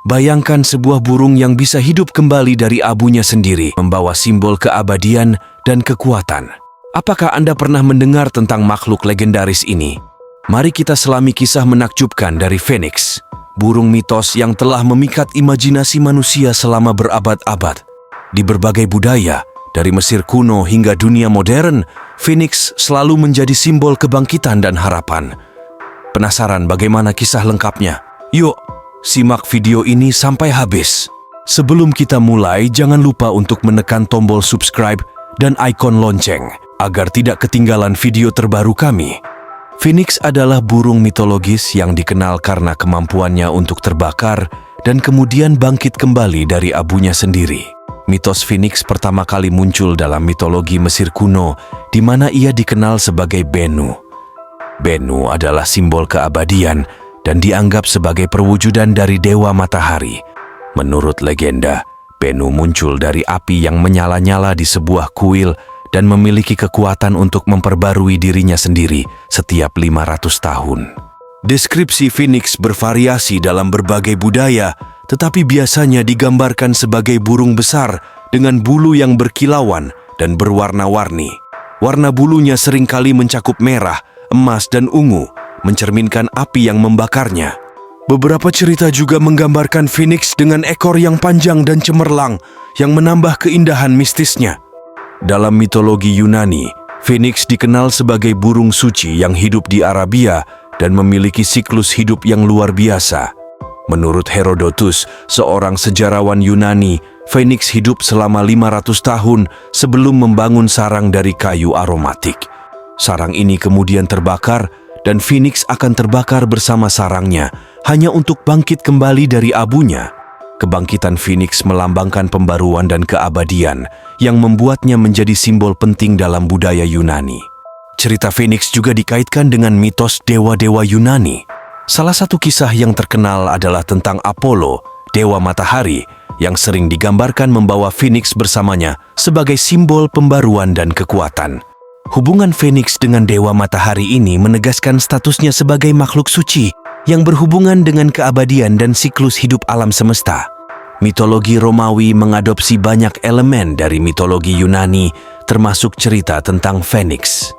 Bayangkan sebuah burung yang bisa hidup kembali dari abunya sendiri, membawa simbol keabadian dan kekuatan. Apakah Anda pernah mendengar tentang makhluk legendaris ini? Mari kita selami kisah menakjubkan dari Phoenix, burung mitos yang telah memikat imajinasi manusia selama berabad-abad. Di berbagai budaya, dari Mesir kuno hingga dunia modern, Phoenix selalu menjadi simbol kebangkitan dan harapan. Penasaran bagaimana kisah lengkapnya? Yuk, simak video ini sampai habis. Sebelum kita mulai, jangan lupa untuk menekan tombol subscribe dan ikon lonceng agar tidak ketinggalan video terbaru kami. Phoenix adalah burung mitologis yang dikenal karena kemampuannya untuk terbakar dan kemudian bangkit kembali dari abunya sendiri. Mitos Phoenix pertama kali muncul dalam mitologi Mesir kuno, di mana ia dikenal sebagai Bennu. Bennu adalah simbol keabadian dan dianggap sebagai perwujudan dari dewa matahari. Menurut legenda, Bennu muncul dari api yang menyala-nyala di sebuah kuil dan memiliki kekuatan untuk memperbarui dirinya sendiri setiap 500 tahun. Deskripsi Phoenix bervariasi dalam berbagai budaya, tetapi biasanya digambarkan sebagai burung besar dengan bulu yang berkilauan dan berwarna-warni. Warna bulunya seringkali mencakup merah, emas, dan ungu, mencerminkan api yang membakarnya. Beberapa cerita juga menggambarkan Phoenix dengan ekor yang panjang dan cemerlang yang menambah keindahan mistisnya. Dalam mitologi Yunani, Phoenix dikenal sebagai burung suci yang hidup di Arabia dan memiliki siklus hidup yang luar biasa. Menurut Herodotus, seorang sejarawan Yunani, Phoenix hidup selama 500 tahun sebelum membangun sarang dari kayu aromatik. Sarang ini kemudian terbakar dan Phoenix akan terbakar bersama sarangnya hanya untuk bangkit kembali dari abunya. Kebangkitan Phoenix melambangkan pembaruan dan keabadian yang membuatnya menjadi simbol penting dalam budaya Yunani. Cerita Phoenix juga dikaitkan dengan mitos dewa-dewa Yunani. Salah satu kisah yang terkenal adalah tentang Apollo, dewa matahari, yang sering digambarkan membawa Phoenix bersamanya sebagai simbol pembaruan dan kekuatan. Hubungan Phoenix dengan dewa matahari ini menegaskan statusnya sebagai makhluk suci yang berhubungan dengan keabadian dan siklus hidup alam semesta. Mitologi Romawi mengadopsi banyak elemen dari mitologi Yunani, termasuk cerita tentang Phoenix.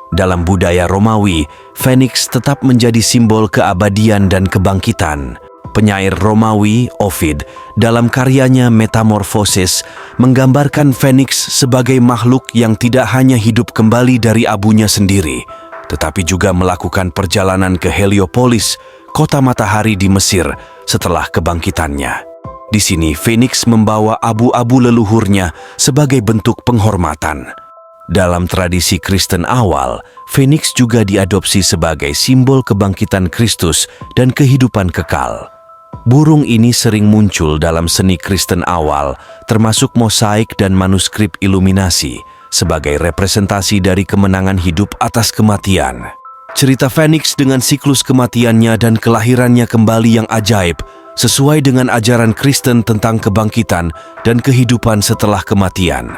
Dalam budaya Romawi, Phoenix tetap menjadi simbol keabadian dan kebangkitan. Penyair Romawi, Ovid, dalam karyanya Metamorphosis, menggambarkan Phoenix sebagai makhluk yang tidak hanya hidup kembali dari abunya sendiri, tetapi juga melakukan perjalanan ke Heliopolis, kota matahari di Mesir, setelah kebangkitannya. Di sini, Phoenix membawa abu-abu leluhurnya sebagai bentuk penghormatan. Dalam tradisi Kristen awal, Phoenix juga diadopsi sebagai simbol kebangkitan Kristus dan kehidupan kekal. Burung ini sering muncul dalam seni Kristen awal, termasuk mosaik dan manuskrip iluminasi, sebagai representasi dari kemenangan hidup atas kematian. Cerita Phoenix dengan siklus kematiannya dan kelahirannya kembali yang ajaib, sesuai dengan ajaran Kristen tentang kebangkitan dan kehidupan setelah kematian.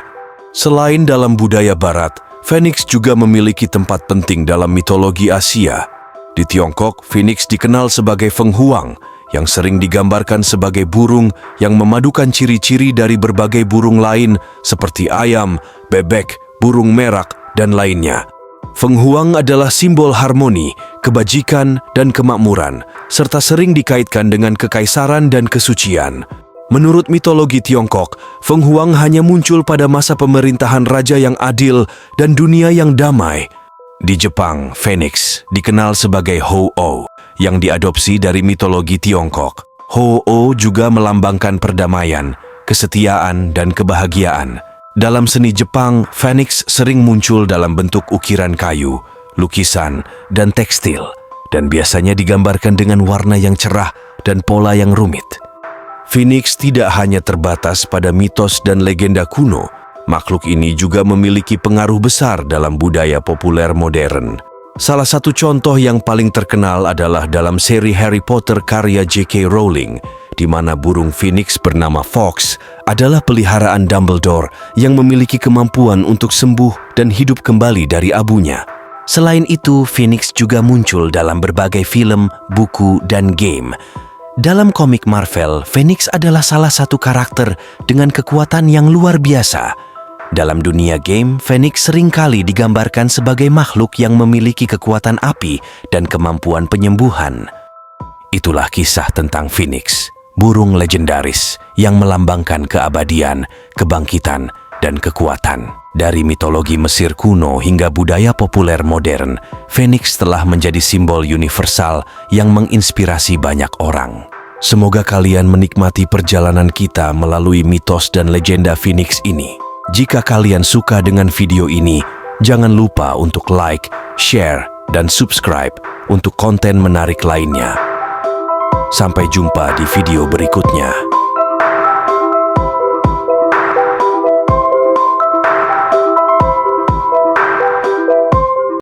Selain dalam budaya Barat, Phoenix juga memiliki tempat penting dalam mitologi Asia. Di Tiongkok, Phoenix dikenal sebagai Feng Huang, yang sering digambarkan sebagai burung yang memadukan ciri-ciri dari berbagai burung lain seperti ayam, bebek, burung merak, dan lainnya. Feng Huang adalah simbol harmoni, kebajikan, dan kemakmuran, serta sering dikaitkan dengan kekaisaran dan kesucian. Menurut mitologi Tiongkok, Feng Huang hanya muncul pada masa pemerintahan raja yang adil dan dunia yang damai. Di Jepang, Phoenix dikenal sebagai Ho-Oh, yang diadopsi dari mitologi Tiongkok. Ho-Oh juga melambangkan perdamaian, kesetiaan, dan kebahagiaan. Dalam seni Jepang, Phoenix sering muncul dalam bentuk ukiran kayu, lukisan, dan tekstil, dan biasanya digambarkan dengan warna yang cerah dan pola yang rumit. Phoenix tidak hanya terbatas pada mitos dan legenda kuno, makhluk ini juga memiliki pengaruh besar dalam budaya populer modern. Salah satu contoh yang paling terkenal adalah dalam seri Harry Potter karya J.K. Rowling, di mana burung Phoenix bernama Fawkes adalah peliharaan Dumbledore yang memiliki kemampuan untuk sembuh dan hidup kembali dari abunya. Selain itu, Phoenix juga muncul dalam berbagai film, buku, dan game. Dalam komik Marvel, Phoenix adalah salah satu karakter dengan kekuatan yang luar biasa. Dalam dunia game, Phoenix seringkali digambarkan sebagai makhluk yang memiliki kekuatan api dan kemampuan penyembuhan. Itulah kisah tentang Phoenix, burung legendaris yang melambangkan keabadian, kebangkitan, dan kekuatan. Dari mitologi Mesir kuno hingga budaya populer modern, Phoenix telah menjadi simbol universal yang menginspirasi banyak orang. Semoga kalian menikmati perjalanan kita melalui mitos dan legenda Phoenix ini. Jika kalian suka dengan video ini, jangan lupa untuk like, share, dan subscribe untuk konten menarik lainnya. Sampai jumpa di video berikutnya.